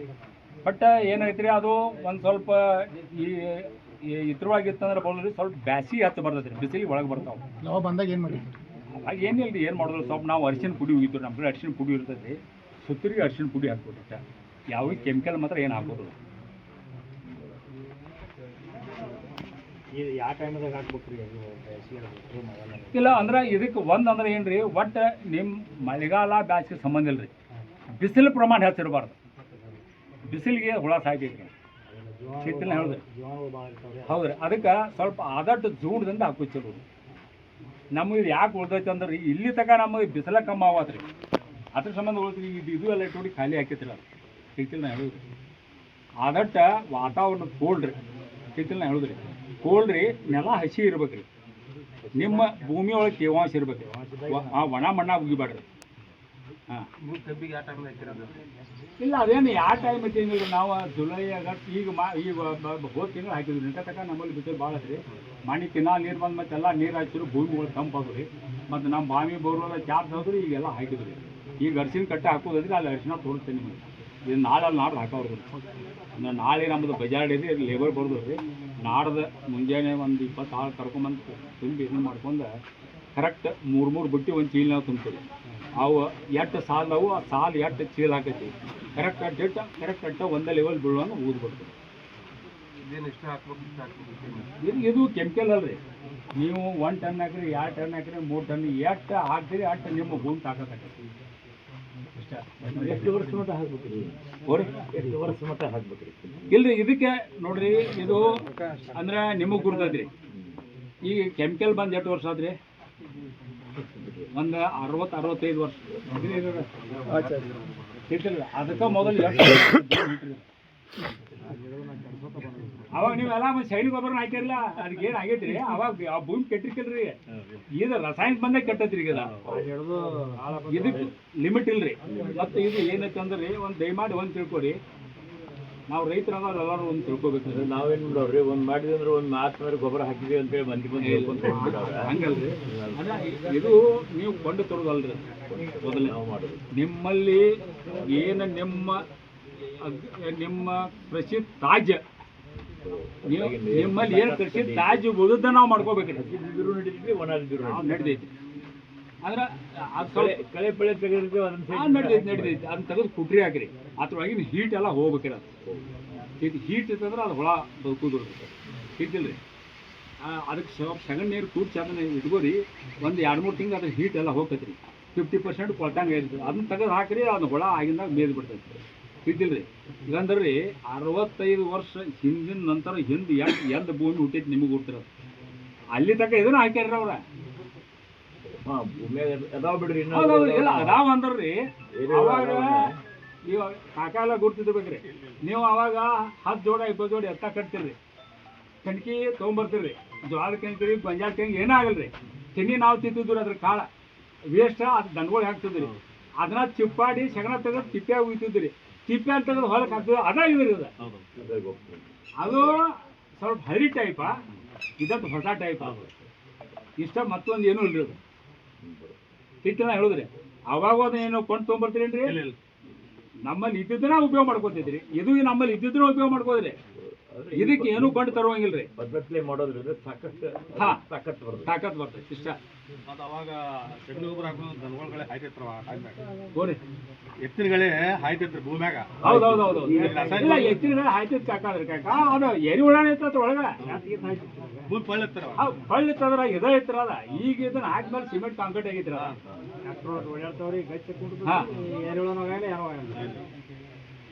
ಬಟ್ ಏನೈತ್ರಿ, ಅದು ಒಂದು ಸ್ವಲ್ಪ ಇದ್ರೊಳಗಿತ್ತಂದ್ರೆ ಬರೋದ್ರಿ ಸ್ವಲ್ಪ ಬ್ಯಾಸಿ ಹತ್ತು ಬರ್ತೈತ್ರಿ. ಬಿಸಿಲಿಗೆ ಒಳಗೆ ಬರ್ತಾವೆ. ಯಾವ ಬಂದಾಗ ಏನು ಮಾಡಿದ್ರಿ? ಅವಾಗ ಏನಿಲ್ಲ ರೀ, ಏನು ಮಾಡೋದು, ಸ್ವಲ್ಪ ನಾವು ಅರಿಶಿನ ಪುಡಿ ಹೋಗಿತ್ತು. ನಮ್ಮ ಕಡೆ ಅರಿಶಿನ ಪುಡಿ ಇರ್ತೈತಿ. ಸುತ್ತರಿಗೆ ಅರಿಶಿನ ಪುಡಿ ಹಾಕ್ಬಿಟ್ಟು ಯಾವ ಕೆಮಿಕಲ್ ಮಾತ್ರ ಏನು ಹಾಕೋದು ಯಾವ ಟೈಮ್ದಾಗ ಹಾಕ್ಬೇಕ್ರಿ? ಇಲ್ಲ ಅಂದ್ರೆ ಇದಕ್ಕೆ ಅಂದ್ರೆ ಏನು ರೀ, ಒಟ್ಟು ನಿಮ್ಮ ಮಳೆಗಾಲ ಬ್ಯಾಸಿಗೆ ಸಂಬಂಧ ಇಲ್ಲ ರೀ. ಬಿಸಿಲು ಪ್ರಮಾಣ ಹೆಚ್ಚಿರಬಾರ್ದು. ಬಿಸಿಲಿಗೆ ಹುಳ ಸಾಯ್ತೈತಿ. ಶೀತಲ ಹೇಳಿದ್ರಿ ಹೌದ್ರಿ. ಅದಕ್ಕೆ ಸ್ವಲ್ಪ ಆದಷ್ಟು ಜೂಡದಿಂದ ಹಾಕೋತಿರು. ನಮಗೆ ಯಾಕೆ ಉಳ್ದೈತೆ ಅಂದ್ರೆ ಇಲ್ಲಿ ತನಕ ನಮಗೆ ಬಿಸಿಲ ಕಮ್ಮಿ ಆಗತ್ರಿ. ಅದ್ರ ಸಂಬಂಧ ಉಳಿದ್ರಿ. ಇದು ಎಲ್ಲ ಇಟ್ಟು ಖಾಲಿ ಹಾಕಿತ್ತಿಲ್ಲ. ಶೀತಲ ಹೇಳಿದ್ರಿ ಆದಟ್ಟ ವಾತಾವರಣ ಕೋಲ್ಡ್ರಿ. ಶೀತಲ ಹೇಳಿದ್ರಿ ಕೋಲ್ಡ್ರಿ. ನೆಲ ಹಸಿ ಇರ್ಬೇಕ್ರಿ. ನಿಮ್ಮ ಭೂಮಿ ಒಳಗೆ ತೇವಾಂಶ ಇರ್ಬೇಕು. ಒಣ ಮಣ್ಣಾಗ ಉಗಿಬೇಡ್ರಿ. ಹಾಂ ಇಲ್ಲ ಅದೇನು ಯಾವ ಟೈಮ್ ಐತಿ ನಾವು ಜುಲೈ ಆಗಸ್ಟ್ ಈಗ ಹೋದ ತಿಂಗಳು ಹಾಕಿದ್ವಿ. ನಿಂತ ತನಕ ನಮ್ಮಲ್ಲಿ ಬಿಸಿಲು ಭಾಳ ಐತ್ರಿ. ಮಣ್ಣಿ ತಿನ್ನ ನೀರು ಬಂದು ಮತ್ತೆಲ್ಲ ನೀರು ಹಾಕಿದ್ರು ಭೂಮಿ ಒಳಗೆ ತಂಪಾದ್ರು ರೀ. ಮತ್ತು ನಮ್ಮ ಬಾವಿ ಬೋರ್ವೆಲ್ಲ ಚಾರ್ಜ್ ಹೋದ್ರಿ. ಈಗೆಲ್ಲ ಹಾಕಿದ್ರಿ. ಈಗ ಅರಿಶಿನ ಕಟ್ಟೆ ಹಾಕೋದ್ರಿ. ಅಲ್ಲಿ ಅರಿಶಿನ ತೋರಿಸ್ತೇನೆ ನಿಮಗೆ. ಇದು ನಾಡ್ದು ಹಾಕೋರು. ನಾಳೆ ನಮ್ಮದು ಬಜಾರ್ ಇದೆ, ಲೇಬರ್ ಬರ್ದು ರೀ. ನಾಡ್ದು ಮುಂಜಾನೆ ಒಂದು 20 ಆಳು ಕರ್ಕೊಂಬಂದು ತುಂಬಿ ಇದನ್ನು ಮಾಡ್ಕೊಂಡು ಕರೆಕ್ಟ್ 3 ಬುಟ್ಟಿ ಒಂದು ಚೀಲ ನಾವು ತುಂಬ್ತೀವಿ. ಅವು ಎಷ್ಟು ಸಾಲವು ಆ ಸಾಲು ಎಷ್ಟು ಚೀಲ ಹಾಕೈತಿ ಕರೆಕ್ಟ್ ಒಂದೇ ಲೆವೆಲ್ ಬೀಳುವಂಗೆ ಊದ್ಬಿಡ್ತೀವಿ. ಇದು ಕೆಮಿಕಲ್ ಅಲ್ರಿ. ನೀವು 1 ಟನ್ ಹಾಕ್ರಿ, 2 ಟನ್ ಹಾಕ್ರಿ, 3 ಟನ್ ಎಷ್ಟು ಹಾಕ್ತೀರಿ ಅಷ್ಟು ನಿಮ್ಮ ಭೂಮಿ ತಾಕತ್ತೈತಿ. ಎಷ್ಟು ವರ್ಷ ಮಟ್ಟ ಹಾಕ್ಬೇಕ್ರಿ? ಎಷ್ಟು ವರ್ಷ ಮಟ್ಟ ಹಾಕ್ಬೇಕ್ರಿ? ಇಲ್ರಿ ಇದಕ್ಕೆ ನೋಡ್ರಿ, ಇದು ಅಂದ್ರೆ ನಿಮಗೆ ಗುರ್ತೈತ್ರಿ. ಈಗ ಕೆಮಿಕಲ್ ಬಂದು ಎಷ್ಟು ವರ್ಷ ಆದ್ರಿ? ಒಂದು 60-65 ವರ್ಷ. ಅದಕ್ಕೆ ಮೊದಲು ಅವಾಗ ನೀವೆಲ್ಲ ಮತ್ತೆ ಸೈನಿಕ ಗೊಬ್ಬರನ ಹಾಕಿರಲ್ಲ ಅದಕ್ಕೆ ಏನು ಆಗೈತ್ರಿ ಅವಾಗ ಆ ಭೂಮಿ ಕೆಟ್ಟಿರ್ಕಲ್ರಿ ಇದು ರಾಸಾಯನಿಕ ಬಂದೇ ಕೆಟ್ಟತ್ರಿ ಈಗ ಇದಕ್ಕೆ ಲಿಮಿಟ್ ಇಲ್ರಿ ಮತ್ತೆ ಇದು ಏನೈತೆ ಅಂದ್ರೆ ಒಂದು ದಯಮಾಡಿ ಒಂದು ತಿಳ್ಕೊರಿ ನಾವು ರೈತರಾಗ ಎಲ್ಲರೂ ಒಂದು ತಿಳ್ಕೊಬೇಕು ನಾವೇನ್ ಮಾಡೋರಿ ಒಂದ್ ಮಾಡಿದ್ವಿ ಅಂದ್ರೆ ಒಂದ್ ಮಾತು ಮೇಲೆ ಗೊಬ್ಬರ ಹಾಕಿದ್ವಿ ಅಂತೇಳಿ ಮಂದಿ ಬಂದು ಹೇಳ್ಕೊಂತ ಹಂಗಲ್ರಿ ಅಂದ್ರೆ ಇದು ನೀವು ಕೊಂಡು ತರೋದಲ್ರಿ ಮೊದಲೇ ನಾವು ಮಾಡೋದು ನಿಮ್ಮಲ್ಲಿ ಏನು ನಿಮ್ಮ ಕೃಷಿ ತಾಜ್ಯ ನೀವು ನಿಮ್ಮಲ್ಲಿ ಏನು ಕೃಷಿ ತಾಜ್ಯ ಉಳಿದ ನಾವು ಮಾಡ್ಕೋಬೇಕ್ರಿ ಬಿರು ನಡೀತಿದ್ವಿ ಒಣದಿದ್ರು ನಡ್ದೈತಿ ಅಂದ್ರೆ ಅದು ಸ್ವಲ್ಪ ಕಳೆ ಪಳೆ ತೆಗೆದಿರ್ತೀವಿ ಅದನ್ನ ನಡ್ದೈತಿ ಅದನ್ನ ತೆಗೆದು ಕುಟ್ರಿ ಹಾಕ್ರಿ ಅದ್ರೊಳಗಿನ ಹೀಟ್ ಎಲ್ಲ ಹೋಗ್ಬೇಕ್ರಿ ಅದು ಇದು ಹೀಟ್ ಇತ್ತಂದ್ರೆ ಅದು ಹುಳ ಬದುಕುದು ಹೀಟಿಲ್ರಿ ಅದಕ್ಕೆ ಸಗಣಿ ನೀರು ಕೂಡ್ಸಿ ಅದನ್ನ ಇಟ್ಕೋರಿ ಒಂದು 2-3 ತಿಂಗಳು ಅದ್ರ ಹೀಟ್ ಎಲ್ಲ ಹೋಗ್ತೈತಿ 50% ಕೊಳ್ತಂಗೆ ಇರ್ತದೆ ಅದನ್ನ ತೆಗೆದು ಹಾಕ್ರಿ ಅದು ಹುಳ ಆಗಿಂದಾಗ ಮೇದ್ ಬಿಡ್ತೈತಿ ಹೀಟಿಲ್ರಿ ಇಲ್ಲಂದ್ರೆ 65 ವರ್ಷ ಹಿಂದಿನ ನಂತರ ಹಿಂದೆ ಎಂದ ಭೂಮಿ ಹುಟ್ಟೈತಿ ನಿಮಗೆ ಹುಟ್ಟಿರೋದು ಅಲ್ಲಿ ತನಕ ಇದನ್ನ ಹಾಕ್ಯಾರ ಅವ್ರ ಅದಾವ ಬಿಡ್ರಿ ಇಲ್ಲ ಅದಾವ ಅಂದ್ರಿ ಅವಾಗ ನೀವು ಕಾಕಾಲ ಗುರ್ತಿದ್ಬೇಕ್ರಿ ನೀವು ಅವಾಗ 10 ಜೋಡ 20 ಜೋಡಿ ಎತ್ತ ಕಟ್ತೀರಿ ಕಣ್ಕಿ ತೊಗೊಂಬರ್ತೀರಿ ಜೋಳ ಕಣ್ಕಿ ಗೊಂಜಾಳ ಕಣ್ಕಿ ಏನೂ ಆಗಲ್ರಿ ತೆಂಗಿ ನಾವು ತಿಂತಿದ್ವಿ ಅದ್ರ ಕಾಳ ವೇಸ್ಟ್ ಅದು ದನಗಳು ಹಾಕ್ತಿದ್ರಿ ಅದನ್ನ ಚಿಪ್ಪಾಡಿ ಸಗಣ ತೆಗೆದು ತಿಪ್ಪೆ ಉಯ್ತಿದ್ರಿ ತಿಪ್ಪೆ ಅಂತ ತೆಗೆದು ಹೊಲಕ್ಕೆ ಹಾಕ್ತಿದ್ವಿ ಅದ ಇದ್ರಿ ಅದು ಸ್ವಲ್ಪ ಹರಿ ಟೈಪ ಇದಕ್ಕೆ ಹೊಸ ಟೈಪ್ ಇಷ್ಟ ಮತ್ತೊಂದು ಏನೂ ಇಲ್ರಿ ಅದು ತಿಟ್ಟಿನ ಹೇಳಿದ್ರಿ ಅವಾಗ ಅದು ಏನು ಕೊಂಡು ತೊಗೊಂಬರ್ತೀರೇನ್ರಿ ನಮ್ಮಲ್ಲಿ ಇದ್ದಿದ್ದನ್ನ ಉಪಯೋಗ ಮಾಡ್ಕೋತಿದ್ರಿ ಇದು ನಮ್ಮಲ್ಲಿ ಇದ್ದಿದ್ದನ್ನ ಉಪಯೋಗ ಮಾಡ್ಕೋದ್ರಿ ಇದಕ್ಕೆ ಏನು ಕೊಂಡು ತರುವಂಗಿಲ್ರಿ ಬದಲೇ ಮಾಡೋದ್ರಿಂದ ಸಾಕಷ್ಟು ಹಾ ತಾಕತ್ ಬರ್ತದೆ ತಾಕತ್ ಬರ್ತದೆ ಇಷ್ಟ ಮತ್ತು ಅವಾಗ ಸಗಣಿ ಗೊಬ್ಬರ ಹಾಕೋದು ದನಗಳೇ ಹಾಯ್ತಿರ್ತಾವ ಹೋರಿ ಎತ್ತಿನಗಳೇ ಹಾಯ್ತಿರ್ತಾರೆ ಭೂಮ್ಯಾಗ ಹೌದೌದು ಇಲ್ಲ ಎತ್ತಿನ ಹಾಯ್ತಿದ್ ಕಾಕಾದ್ರಿ ಕಾಕ ಅದು ಎರಿ ಉಳಾಣ ಇರ್ತದ ಒಳಗ ಭೂಮಿ ಪಳ್ಳಿರ್ತಾರ ಪಳ್ಳಿ ಇತ್ತಂದ್ರ ಇದ ಇತ್ತದ ಈಗ ಇದನ್ನ ಹಾಕ್ಮೇಲೆ ಸಿಮೆಂಟ್ ಕಾಂಕ್ರೀಟ್ ಆಗೈತ್ರ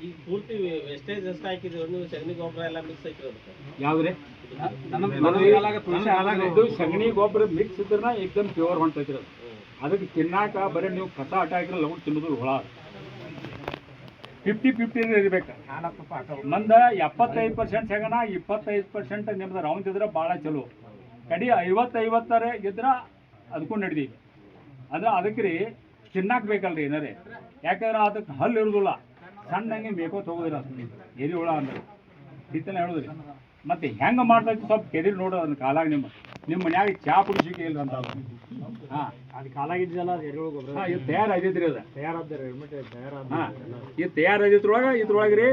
ಈಗ ಪೂರ್ತಿ ವೇಸ್ಟೇಜ್ ಎಷ್ಟು ಹಾಕಿದ್ರು ನೀವು ಸಗಣಿ ಗೊಬ್ಬರ ಎಲ್ಲ ಮಿಕ್ಸ್ ಹಾಕಿರೋದು ಯಾವ್ದ್ರಿ ಇದು ಸಗಣಿ ಗೊಬ್ಬರ ಮಿಕ್ಸ್ ಇದ್ರ ಏಕದಮ್ ಪ್ಯೂರ್ ಹೊಂಟೈತ್ರಿ ಅದು ಅದಕ್ಕೆ ತಿನ್ನಾಕ ಬರೀ ನೀವು ಕಸ ಆಟ ಹಾಕಿದ್ರೆ ಲಗು ತಿನ್ನೋದು ಹುಳ 50-50 ಇರ್ಬೇಕು ಮಂದ 75% ಸಗಣ 25% ನಿಮ್ದು ರೌಂಡ್ ಇದ್ರೆ ಭಾಳ ಚಲೋ ಕಡಿ 50-50 ಇದ್ರ ಅದಕ್ಕೂ ನಡ್ದಿ ಅಂದ್ರೆ ಅದಕ್ಕೆ ರೀ ತಿನ್ನಾಕ ಬೇಕಲ್ರಿ ಏನಾರೇ ಯಾಕಂದ್ರೆ ಅದಕ್ಕೆ ಹಲ್ಲು ಇರೋದಿಲ್ಲ ಸಣ್ಣಂಗೆ ಮೇಕೋತ್ ಹೋಗೋದಿಲ್ಲ ಎರಿ ಹುಳ ಅಂದ್ರೆ ಇತ್ತನ ಹೇಳೋದ್ರಿ ಮತ್ತೆ ಹೆಂಗೆ ಮಾಡ್ತೈತಿ ಸ್ವಲ್ಪ ಕೆದಿರಿ ನೋಡೋದು ಅದನ್ನ ಕಾಲಾಗ ನಿಮ್ಮ ಮನ್ಯಾಗ ಚಾ ಪುಡಿಸಿಕೆ ಇಲ್ಲ ಅಂತ ಹಾಂ ಅದು ಕಾಲಾಗಿದ್ದಲ್ಲ ಅದು ಎರೆಹುಳು ಗೊಬ್ಬರ ಇದು ತಯಾರಾಗೈತ್ರಿ ಅದು ತಯಾರಾದ ಇದು ತಯಾರಾಗಿದ್ರೊಳಗೆ ಇದ್ರೊಳಗೆ ರೀ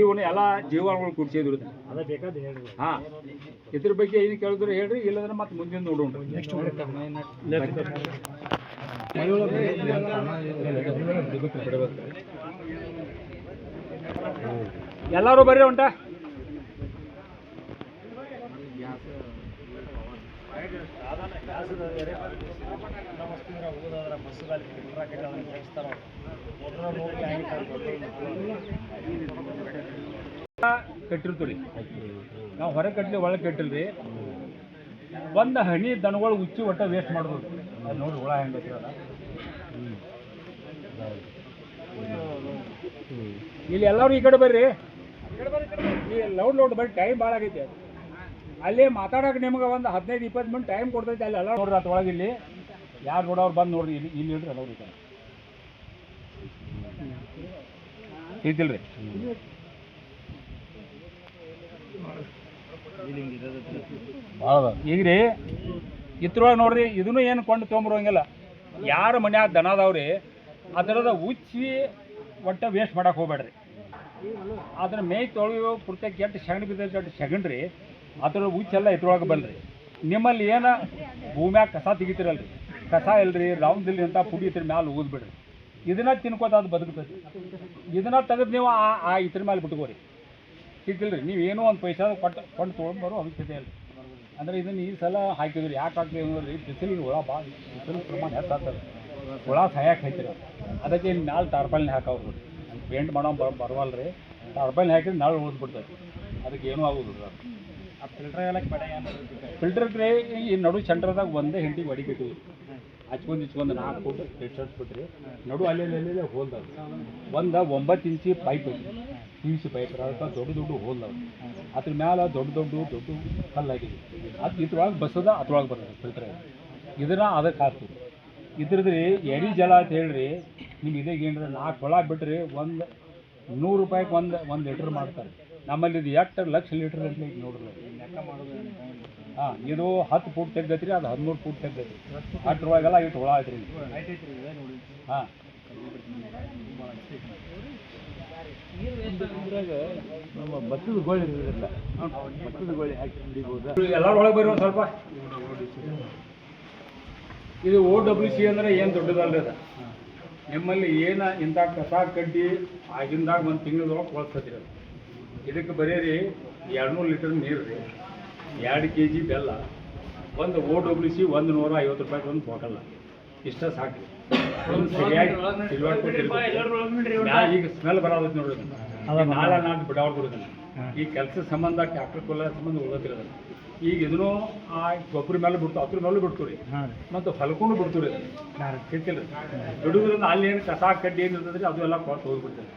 ಇವನ್ನ ಎಲ್ಲ ಜೀವಾಣುಗಳು ಕುಡ್ಸಿದ್ರು ಅದ ಬೇಕಾದ ಹೇಳ್ರಿ ಹಾಂ ಇದ್ರ ಬಗ್ಗೆ ಏನು ಕೇಳಿದ್ರೆ ಹೇಳ್ರಿ ಇಲ್ಲಂದ್ರೆ ಮತ್ತೆ ಮುಂದಿನ ನೋಡೋಣ ಎಲ್ಲರೂ ಬರ್ರಿ ಉಂಟಾ ಕಟ್ಟಿರ್ತೀವಿ ನಾವು ಹೊರಗೆ ಕಟ್ಲಿ ಒಳಗೆ ಕಟ್ಟಿಲ್ರಿ ಒಂದು ಹನಿ ದನಗಳು ಉಚ್ಚಿ ಒಟ್ಟ ವೇಸ್ಟ್ ಮಾಡ್ಬೋದು ಅದು ನೋಡಿ ಹುಳ ಹೆಂಗೈತಿ ಇಲ್ಲಿ ಎಲ್ಲರೂ ಈ ಕಡೆ ಬರ್ರಿ ಈ ಲೌಡ್ ಬರ್ರಿ ಟೈಮ್ ಭಾಳ ಆಗೈತಿ ಅಲ್ಲಿ ಮಾತಾಡೋಕೆ ನಿಮ್ಗೆ ಒಂದು 15-20 ಮಿನಿಟ್ ಟೈಮ್ ಕೊಡ್ತೈತೆ ಅಲ್ಲಿ ಎಲ್ಲ ನೋಡ್ರಿ ಅದ್ರೊಳಗೆ ಇಲ್ಲಿ ಯಾರು ನೋಡೋರು ಬಂದು ನೋಡ್ರಿ ಇಲ್ಲಿ ಇಲ್ರಿ ಎಲ್ಲರೂ ಈ ಕಡೆ ಐತಿಲ್ರಿ ಈಗ ರೀ ಇದ್ರೊಳಗೆ ನೋಡ್ರಿ ಇದನ್ನು ಏನು ಕೊಂಡು ತೊಗೊಂಬರೋಂಗಿಲ್ಲ ಯಾರ ಮನ್ಯಾಗ ದನ ಅದಾವ್ರಿ ಅದರದ ಉಚ್ಚಿ ಒಟ್ಟ ವೇಸ್ಟ್ ಮಾಡಕ್ಕೆ ಹೋಗ್ಬೇಡ್ರಿ ಅದನ್ನ ಮೇಯ್ ತೊಳೆಯೋ ಪೂರ್ತಿ ಕೆಟ್ಟ ಸಗಣಿ ಬಿದ್ದೈತೆ ಕೆಟ್ಟ ಸಗಣ್ರಿ ಅದ್ರ ಉಚ್ಚೆಲ್ಲ ಇದ್ರೊಳಗೆ ಬಲ್ರಿ ನಿಮ್ಮಲ್ಲಿ ಏನು ಭೂಮ್ಯಾಗ ಕಸ ತೆಗಿತೀರಲ್ರಿ ಕಸ ಇಲ್ರಿ ರೌಂದಿಲ್ರಿ ಅಂತ ಪುಡಿ ಇದ್ರ ಮ್ಯಾಲೆ ಊದ್ಬಿಡ್ರಿ ಇದನ್ನ ತಿನ್ಕೋತ ಅದು ಬದುಕ್ತೈತಿ ಇದನ್ನ ತೆಗೆದು ನೀವು ಆ ಇದ್ರ ಮೇಲೆ ಬಿಟ್ಕೋರಿ ಸಿಕ್ಕಿಲ್ರಿ ನೀವು ಏನೋ ಒಂದು ಪೈಸಾ ಕೊಂಡು ತೊಗೊಂಡ್ಬರೋ ಅವಶ್ಯಕತೆ ಇಲ್ಲ ಅಂದ್ರೆ ಇದನ್ನ ಈ ಸಲ ಹಾಕಿದ್ರಿ ಯಾಕೆ ಹಾಕ್ತೀವಿ ಅಂದ್ರೆ ಬಿಸಿಲಿಗೆ ಹುಳ ಭಾಳ ಬಿಸಿಲು ಪ್ರಮಾಣ ಹೆಚ್ಚಾಗ್ತದೆ ಹುಳ ಸಾಯಕ್ಕೆ ಹಾಕ್ತೀರ ಅದಕ್ಕೆ ಇನ್ನು ಮ್ಯಾಲೆ ಟಾರ್ಪಲ್ನ ಹಾಕವ್ರಿ ಪೇಂಟ್ ಮಾಡೋ ಬರವಲ್ರಿ ಟಾರ್ಪಲ್ನ ಹಾಕಿದ್ರೆ ನಾಳೆ ಉಳಿದ್ಬಿಡ್ತೈತಿ ಅದಕ್ಕೆ ಏನೂ ಆಗೋದಿಲ್ಲ ಆ ಫಿಲ್ಟರ್ ಎಲ್ಲ ಫಿಲ್ಟರ್ಗೆ ಈ ನಡು ಸೆಂಟ್ರದಾಗ ಒಂದೇ ಹಿಂಡಿಗೆ ಹೊಡಿಕಿಟ್ಟಿವಿ ಹಚ್ಕೊಂಡು 4 ಫುಟ್ ಟೆಸ್ಟ್ ಬಿಟ್ರಿ ನಡು ಅಲ್ಲೇ ಹೋಲ್ದಾವ ಒಂದು 9 ಇಂಚಿ ಪೈಪ್ ಐತಿ PVC ಪೈಪ್ ಅದಕ್ಕೆ ದೊಡ್ಡ ಹೋಲ್ದಾವ ಅದ್ರ ಮ್ಯಾಲೆ ದೊಡ್ಡ ಕಲ್ಲಾಗಿದೆ ಅದು ಇದ್ರೊಳಗೆ ಬಸೋದ ಅದ್ರೊಳಗೆ ಬರ್ತದೆ ಫಿಲ್ಟರ್ ಇದನ್ನ ಅದಕ್ಕೆ ಹಾಕ್ತೀವಿ. ಇದ್ರದ್ದು ಎರಿ ಜಲ ಅಂತ ಹೇಳ್ರಿ ನಿಮ್ಗೆ ಇದೇಗೆ ಏನ್ರಿ 4 ಕೊಳ ಬಿಟ್ರಿ ಒಂದು ₹100 ಒಂದು ಲೀಟ್ರ್ ಮಾಡ್ತಾರೆ. ನಮ್ಮಲ್ಲಿ ಇದು ಎಷ್ಟು ಲಕ್ಷ ಲೀಟ್ರ್ ಅಂತ ನೋಡ್ರಿ. ಹಾಂ, ಇದು 10 ಫೂಟ್ ತೆಗ್ದೈತಿ ರೀ, ಅದು 13 ಫೂಟ್ ತೆಗ್ದೈತಿ. ಅಷ್ಟ್ರೊಳಗೆಲ್ಲ ಇಟ್ಟು ಹೊಳ ಐತ್ರಿ. ಹಾಂ, ನಮ್ಮ ಭತ್ತದ ಗೋಳಿ ಇರೋದಿಲ್ಲ, ಭತ್ತದ ಗೋಳಿ ಹಾಕಿ ಹಿಡಿಬೋದು. ಎಲ್ಲರ ಒಳಗೆ ಬರೀ ಒಂದು ಸ್ವಲ್ಪ. ಇದು OWC ಅಂದರೆ ಏನು ದೊಡ್ಡದಲ್ರಿ ಅದು. ನಿಮ್ಮಲ್ಲಿ ಏನು ಇಂಥ ಕಸ ಕಡ್ಡಿ ಆಗಿಂದಾಗ ಒಂದು ತಿಂಗಳದೊಳಗೆ ಕೊಳ್ತೈತಿ ಅದು. ಇದಕ್ಕೆ ಬರೀರಿ 200 ಲೀಟರ್ ನೀರು ರೀ, 2 kg ಬೆಲ್ಲ, ಒಂದು OWC ₹150 ಒಂದು ಬಾಟಲ್, ಇಷ್ಟ ಸಾಕ್ರಿ. ಒಂದು ಸರಿಯಾಗಿ ಈಗ ಸ್ಮೆಲ್ ಬರೋದೈತಿ ನೋಡ್ರಿ. ನಾಳೆ ನಾಲ್ಕು ಬಿಡಾಡ್ಬಿಡೋದನ್ನ ಈ ಕೆಲಸದ ಸಂಬಂಧ ಟ್ಯಾಕ್ಟರ್ ಕೊಲ್ಲ ಸಂಬಂಧ ಉಳಿದಿರೋದನ್ನ. ಈಗ ಇದನ್ನು ಆ ಗೊಬ್ಬರ ಮೇಲೆ ಬಿಡ್ತು, ಅದ್ರ ಮೇಲೂ ಬಿಡ್ತು ರೀ, ಮತ್ತು ಹೊಲ್ಕೊಂಡು ಬಿಡ್ತು ರೀ. ಸಿಕ್ಕಿಲ್ಲ ಬಿಡುವುದರಿಂದ ಅಲ್ಲಿ ಏನು ಕಸ ಕಡ್ಡಿ ಏನು ಇರ್ತದೆ ಅದು ಎಲ್ಲ ಕೊಟ್ಟು ಹೋಗ್ಬಿಡ್ತದೆ,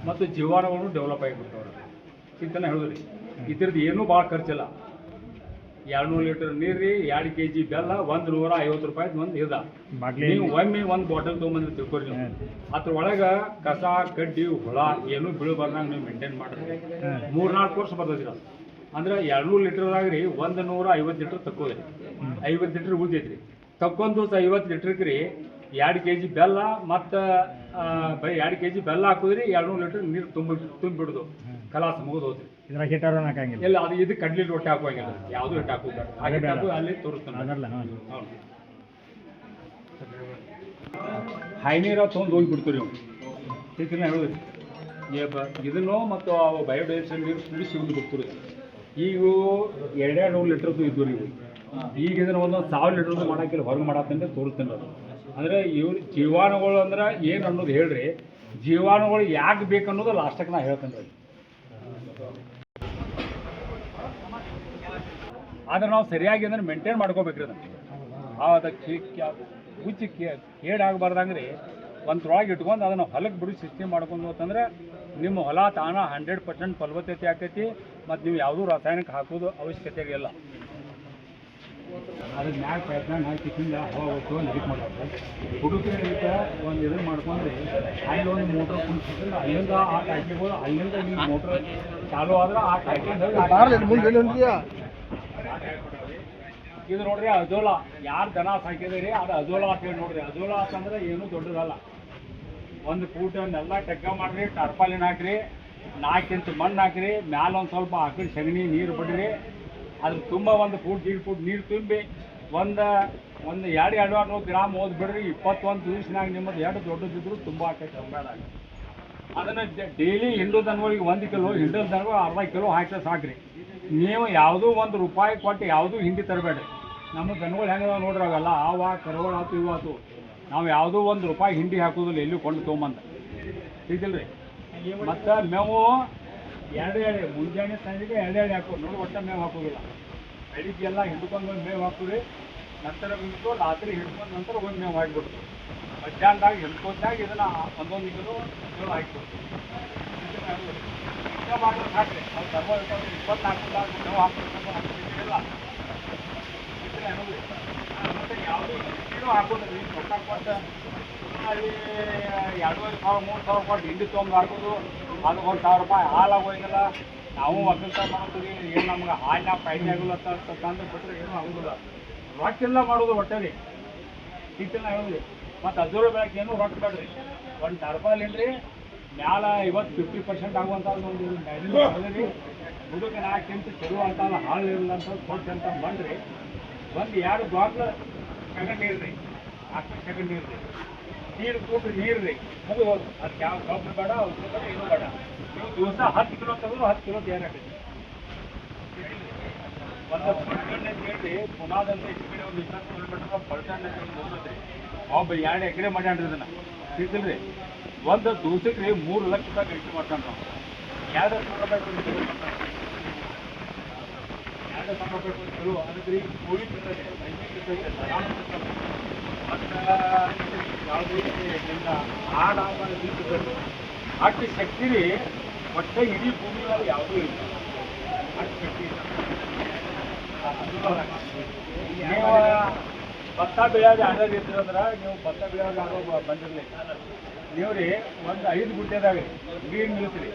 ಮತ್ತು ಜೀವಾಣುಗಳು ಡೆವಲಪ್ ಆಗಿಬಿಡ್ತಾವ್ರೆ. ಚಿಂತನೆ ಹೇಳಿದ್ರಿ. ಇದ್ರದ್ದು ಏನೂ ಭಾಳ ಖರ್ಚಿಲ್ಲ. 200 ಲೀಟರ್ ನೀರು ರೀ, 2 kg ಬೆಲ್ಲ, ₹150 ಒಂದು ಇದ. ನೀವು ಒಮ್ಮೆ ಒಂದು ಬಾಟಲ್ ತೊಗೊಂಬಂದ್ರೆ ತಿಳ್ಕೊರಿ ನೀವು. ಅದ್ರೊಳಗೆ ಕಸ ಕಡ್ಡಿ ಹುಳ ಏನೂ ಬೀಳಬಾರ್ದಂಗೆ ನೀವು ಮೇಂಟೈನ್ ಮಾಡಿರಿ. 3-4 ವರ್ಷ ಬರ್ತೈತಿ ಅದು. ಅಂದ್ರೆ 200 ಲೀಟರ್ದಾಗ ರೀ 150 ಲೀಟರ್ ತಕ್ಕೋದ್ರಿ, 50 ಲೀಟರ್ ಉಳಿದೈತ್ರಿ. ತಕ್ಕೊಂಡು 50 ಲೀಟರ್ಗೆ ರೀ 2 kg ಬೆಲ್ಲ ಮತ್ತು ಬರೀ 2 kg ಬೆಲ್ಲ ಹಾಕೋದ್ರಿ, 200 ಲೀಟರ್ ನೀರು ತುಂಬಿಬಿಡೋದು, ಕಲಾಸ ಮುಗಿದು ಹೋದ್ರಿ. ಇದ್ರಾಗ ಹಿಟ್ಟಾರ ಹಾಕಂಗಿಲ್ಲ. ಇಲ್ಲ, ಅದು ಇದು ಕಡ್ಲಿ ರೊಟ್ಟಿ ಹಾಕುವಾಗಿಲ್ಲ, ಯಾವುದು ಹಿಟ್ಟು ಹಾಕೋದು ಆ ಹಿಟ್ಟು ಹಾಕೋ ಅಲ್ಲಿ ತೋರಿಸ್ತಾನೆ. ಹೌದು, ಹೈ ನೀರು ತೊಗೊಂಡು ಹೋಗಿಬಿಡ್ತೀವಿ ನೀವು. ಇದನ್ನ ಹೇಳಿದ್ರಿ ಇದನ್ನು ಮತ್ತು ಬಯೋಡೈಸಲ್ ನೀರು ಕುಡಿಸಿ ಒಂದು ಬಿಡ್ತೀರಿ. ಈಗ 200 ಲೀಟರ್ದು ಇದ್ದು ರೀ. ಈಗ ಇದನ್ನು 1000 ಲೀಟರ್ದು ಮಾಡೋಕ್ಕಿಲ್ಲ, ಹೊರಗೆ ಮಾಡತ್ತಂದ್ರೆ ತೋರಿಸ್ತೇನೆ ಅದು. ಅಂದರೆ ಇವ್ರು ಜೀವಾಣುಗಳು ಅಂದ್ರೆ ಏನು ಅನ್ನೋದು ಹೇಳ್ರಿ. ಜೀವಾಣುಗಳು ಯಾಕೆ ಬೇಕು ಅನ್ನೋದು ಲಾಸ್ಟಕ್ಕೆ ನಾ ಹೇಳ್ತೇನೆ ರೀ. ಆದರೆ ನಾವು ಸರಿಯಾಗಿ ಅಂದ್ರೆ ಮೇಂಟೈನ್ ಮಾಡ್ಕೋಬೇಕ್ರಿ ಅದನ್ನು. ಅದಕ್ಕೆ ಹುಚ್ಚಿ ಕೇಡಾಗಬಾರ್ದಂಗೆ ರೀ ಒಂದ್ರೊಳಗೆ ಇಟ್ಕೊಂಡು ಅದನ್ನು ಹೊಲಕ್ಕೆ ಬಿಡು ಸಿಸ್ಟಮ್ ಮಾಡ್ಕೊಂಡು ಅಂತಂದ್ರೆ ನಿಮ್ಮ ಹೊಲ ತಾನ 100% ಫಲವತ್ತತೆ ಆಕೈತಿ. ಮತ್ತು ನೀವು ಯಾವುದೂ ರಾಸಾಯನಿಕ ಹಾಕೋದು ಅವಶ್ಯಕತೆ ಇಲ್ಲ. ಅದ್ರ ಮ್ಯಾಗ ಪ್ರಯತ್ನ ಹಾಕಿ ತಿಂದ ಹವಾ ಹೋಗ್ತು ನಡಿಕೆ ಮಾಡ್ತಾರೆ. ಹುಡುಕಿ ಒಂದು ಇದನ್ನು ಮಾಡ್ಕೊಂಡ್ರೆ ಅಲ್ಲಿ ಒಂದು ಮೋಟ್ರ್ ಕುಣಿಸಿದ್ರೆ ಅಲ್ಲಿಂದ ಆ ಟ್ಯಾಕಿಗಳು ಅಲ್ಲಿಂದ ನಿಮ್ಮ ಮೋಟ್ರ್ ಚಾಲು ಆದ್ರೆ ಆ ಟ್ಯಾಕಿಂದ ಇದು ನೋಡ್ರಿ ಅಜೋಲಾ. ಯಾರು ದನ ಸಾಕಿದ್ರಿ ಅದು ಅಜೋಲಾ ಅಂತ ಹೇಳಿ ನೋಡ್ರಿ. ಅಜೋಲಾ ಅಂತಂದ್ರೆ ಏನೂ ದೊಡ್ಡದಲ್ಲ. 1 ಫೂಟ್ ನೆಲ್ಲ ಟೆಕ್ಕ ಮಾಡಿರಿ, ಟಾರ್ಪಾಲಿನ್ ಹಾಕಿರಿ, 4 ಇಂಚ್ ಮಣ್ಣು ಹಾಕಿರಿ, ಮ್ಯಾಲೆ ಒಂದು ಸ್ವಲ್ಪ ಆಕಳ ಸಗಣಿ ನೀರು ಬಿಡ್ರಿ. ಅದ್ರ ತುಂಬ 1 ಫೂಟ್ 1.5 ಫೂಟ್ ನೀರು ತುಂಬಿ ಒಂದು 200 ಗ್ರಾಮ್ ಓದ್ ಬಿಡ್ರಿ. 21 ದಿವಸನಾಗ ನಿಮ್ಮದು ಎರಡು ದೊಡ್ಡದಿದ್ರು ತುಂಬ ಆಕೈತೆ ಅಂಬೇಡ. ಅದನ್ನು ಡೈಲಿ ಹಿಂಡು ದನಗಳಿಗೆ 1 ಕಿಲೋ, ಹಿಂಡಲ್ ದನಗಳು ಅರ್ಧ ಕಿಲೋ ಹಾಕಿದ್ರೆ ಸಾಕ್ರಿ. ನೀವು ಯಾವುದೂ ₹1 ಕೊಟ್ಟು ಯಾವುದೂ ಹಿಂಡಿ ತರಬೇಡ್ರಿ. ನಮ್ಮ ದನಗಳು ಹೆಂಗದ ನೋಡ್ರಿ, ಅವೆಲ್ಲ ಆವ ಕರುಗಳು ಆತು ಇವು ಆತು. ನಾವು ಯಾವುದೂ ₹1 ಹಿಂಡಿ ಹಾಕೋದಿಲ್ಲ, ಎಲ್ಲೂ ಕೊಂಡು ತೊಗೊಂಬಂದ ಸಿಗಿಲ್ರಿ. ಮತ್ತು ಮೇವು 2 ಎಳೆ ಮುಂಜಾನೆ ಸಂಜೆಗೆ 2 ಎಳೆ ಹಾಕೋದು ನೋಡಿ. ಒಟ್ಟು ಮೇವು ಹಾಕೋದಿಲ್ಲ. ಬೆಳಿಗ್ಗೆಲ್ಲ ಹಿಡ್ಕೊಂಡು ಮೇವು ಹಾಕೋರಿ. ನಂತರ ಬಿಟ್ಟು ರಾತ್ರಿ ಹಿಡ್ಕೊಂಡು ನಂತರ ಒಂದು ಮೇವು ಹಾಕಿಬಿಡ್ತು. ಮಧ್ಯಾಹ್ನದಾಗ ಹಿಡ್ಕೊಂಡಾಗ ಇದನ್ನು 1 ಕಿಲೋ ಹಾಕಿಬಿಡ್ತು. ಮಾಡಿದ್ರೆ ಸಾಕ್ರಿ. ನಾವು ತಗೋ 24 ಮೇವು ಹಾಕೋದಿಲ್ಲ. ಮತ್ತು ಯಾವುದೂ ಹಿಂಡಿನೂ ಹಾಕೋದ್ರಿ. ರೊಕ್ಕ ಕೊಟ್ಟು ಅಲ್ಲಿ 2,500-3,000 ಕೊಟ್ಟು ಹಿಂಡಿ ತೊಗೊಂಡು ಹಾಕೋದು, ಅದು ₹1,000 ಹಾಲಾಗಿ ಹೋಗಿಲ್ಲ. ನಾವು ಒಕ್ಕಲ್ತನ ಮಾಡ್ತೀವಿ. ಏನು ನಮ್ಗೆ ಹಾಲಿನ ಫೈದೆ ಆಗಿಲ್ಲ ತಂದು ಬಿಟ್ಟರೆ ಏನೂ ಆಗೋದಿಲ್ಲ. ರೊಕ್ಕೆಲ್ಲ ಮಾಡೋದು ಒಟ್ಟರಿ ಟೀಚರ್ನ ಹೇಳಿದ್ರಿ. ಮತ್ತು ಅಜೋರ ಬೆಳಕ್ಕೆ ಏನೂ ರೊಕ್ಕ ಬೇಡ್ರಿ. ಒಂದು ಟಾರ್ಪಾಲಿನ್ ರೀ ಮ್ಯಾಲ 50% ಆಗುವಂಥ ಒಂದು ಡೈರಿ ಹುಡುಗ 4 ಇಂಚ್ ಚಲೋ ಅಂತ ಹಾಳು ಇರಲ್ಲ ಅಂತ ಕೊಟ್ಟು ಅಂತ ಬಂದ್ರಿ. ಒಂದು 2 ಬಾಟ್ಲು ಸೆಕೆಂಡ್ ನೀರು ರೀ, 4 ಸೆಕೆಂಡ್ ನೀರು ರೀ, ನೀರು ಕೂಟ್ರಿ ನೀರು ರೀ, ಮುಗಿದು ಅದಕ್ಕೆ ಯಾವ ಗೊಬ್ಬರ ಬೇಡ, ಔಷಧ ಬೇಡ, ಏನೂ ಬೇಡ. ನೀವು ದಿವಸ 10 ಕಿಲೋ ತೆಗೆದ್ರು 10 ಕಿಲೋ ತಯಾರು ಆಗ್ತೈತಿ. ಒಂದು ಪಲ್ಟನ್ ಅಂತ ಹೇಳಿ ಪುನಾದಂತ ಈ ಕಡೆ ಒಂದು 20 ಕಿಲೋಮೀಟರ್ ಪಲ್ಟನ್ ಅಂತ ಹೇಳಿ ಹೋಗ್ತೈತೆ ರೀ. ಒಬ್ಬ 2 ಎಕರೆ ಮಾಡ್ಯಾನ್ರಿ ಇದನ್ನು ಸಿಗ್ತಿಲ್ರಿ. ಒಂದು ದಿವಸಕ್ಕೆ ರೀ 3 ಲಕ್ಷ ರೂಪಾಯಿ ಗಳಿಕೆ ಮಾಡ್ತಾನೆ ನಾವು. 2,000 ರೂಪಾಯಿ ಕೊಡ್ತೀವಿ. 2,000 ರೂಪಾಯಿ ಕೊಡ್ತೀವಿ. ಅದಕ್ಕೆ ರೀ ಕೋಳಿ ಬಿಡ್ತದೆ, ಮೈಸೂರು ಬಿಡ್ತದೆ, ದನ ಬಿಡ್ತದೆ, ಮತ್ತು ಯಾವುದೇ ಇದರಿಂದ ಹಾಡು ಆಗ ಬಿಡ್ತದೆ. ಅಷ್ಟು ಶಕ್ತಿ ರೀ ಒಟ್ಟೆ ಇಡೀ ಭೂಮಿ ಯಾವುದೂ ಇಲ್ಲ. ಅಷ್ಟು ಶಕ್ತಿ ಇದೆ. ನೀವು ಭತ್ತ ಬೆಳೆಯೋದು ಆಡೋದು ಇದ್ರಂದ್ರೆ ನೀವು ಭತ್ತ ಬೆಳೆಯೋದು ಆಡೋ ಬಂದಿರಲಿ ನೀವು ರೀ ಒಂದು 5 ಗುಂಟೆದಾಗ ನೀರು ನಿಲ್ಲಿಸ್ರಿ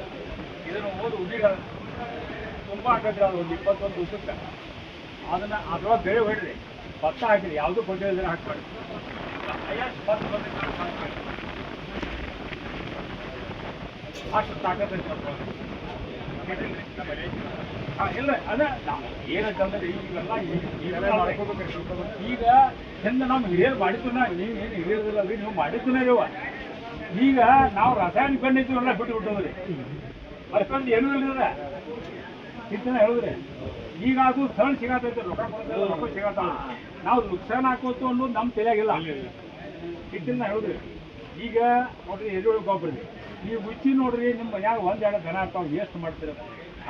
ಇದನ್ನು ಓದಿ ಉಡಿಗ ತುಂಬ ಆಗತ್ತೆ ಅದು ಒಂದು 21 ದಿವಸಕ್ಕೆ ಅದನ್ನು ಅದ್ರೊಳಗೆ ಬೆಳೆ ಹೊಡ್ರಿ ಭತ್ತ ಹಾಕಿರಿ ಯಾವುದೂ ಕೊಟ್ಟಿದ್ರೆ ಹಾಕ್ಬೇಡಿ ಭತ್ತ ಬಂದಿದ್ರೆ ಹಾಕ್ಬೇಡಿ ಅಷ್ಟು ತಾಕತ್ತೈತೆ ಇಲ್ಲ ಅದೇ ಏನಂತಂದ್ರೆ ಈಗೆಲ್ಲ ಮಾಡ್ಕೋಬೇಕು ಈಗ ಹಿಂದ ನಾವು ಹಿರಿಯರು ಮಾಡಿದ್ದುನ ನೀವೇನು ಹಿರಿಯರದಿಲ್ಲ ರೀ ನೀವು ಮಾಡಿದ್ದುನ ರೀವ ಈಗ ನಾವು ರಾಸಾಯನಿಕ ಬೆಣ್ಣಿದ್ದೀವಲ್ಲ ಬಿಟ್ಟು ಬಿಟ್ಟೋದ್ರಿ ಅಷ್ಟೊಂದು ಏನೂ ಇಲ್ಲದ ಚಿಂತನೆ ಹೇಳಿದ್ರಿ ಈಗ ಅದು ಸ್ಥಳ ಸಿಗತೈತೆ ರೊಕ್ಕ ಸಿಗತ್ತಾವ ನಾವು ನುಕ್ಸಾನ ಹಾಕೋತು ಅನ್ನೋದು ನಮ್ಮ ತಲೆಯಾಗಿಲ್ಲ ಚಿಂತನೆ ಹೇಳಿದ್ರಿ ಈಗ ನೋಡ್ರಿ ಎರೆಹುಳು ಗೊಬ್ಬರ ನೀವು ಉಚ್ಚಿ ನೋಡ್ರಿ ನಿಮ್ಮ ಮನ್ಯಾಗ 1-2 ದನ ಆಗ್ತಾವೆ ವೇಸ್ಟ್ ಮಾಡ್ತೀರ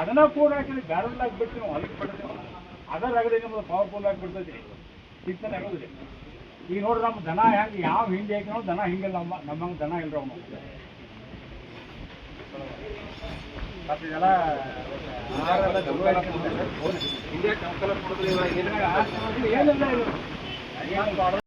ಅದನ್ನ ಕೂಡ ಹಾಕಿದ್ರೆ ಬ್ಯಾರಲ್ಲಾಗಿ ಬಿಟ್ಟು ನಾವು ಹೊಲಕ್ಕೆ ಬಿಡ್ತೀವಿ ಅದರಾಗದೆ ನಿಮ್ದು ಪವರ್ಫುಲ್ ಆಗಿ ಬಿಡ್ತೈತಿ ಚಿಂತನೆ ಹೇಳಿದ್ರಿ ಈಗ ನೋಡ್ರಿ ನಮ್ಮ ದನ ಹೆಂಗೆ ಯಾವ ಹಿಂದೆ ಹಾಕಿ ದನ ಹಿಂಗಿಲ್ಲ ನಮ್ಮಂಗೆ ದನ ಇಲ್ರಿ ಅವನು ಮತ್ತೆ ಇದೆಲ್ಲ ಹಿಂದೆ ಕೆಮಿಕಲ್ ಕೊಡೋದು ಇವಾಗ ಏನಿಲ್ಲ ಇದು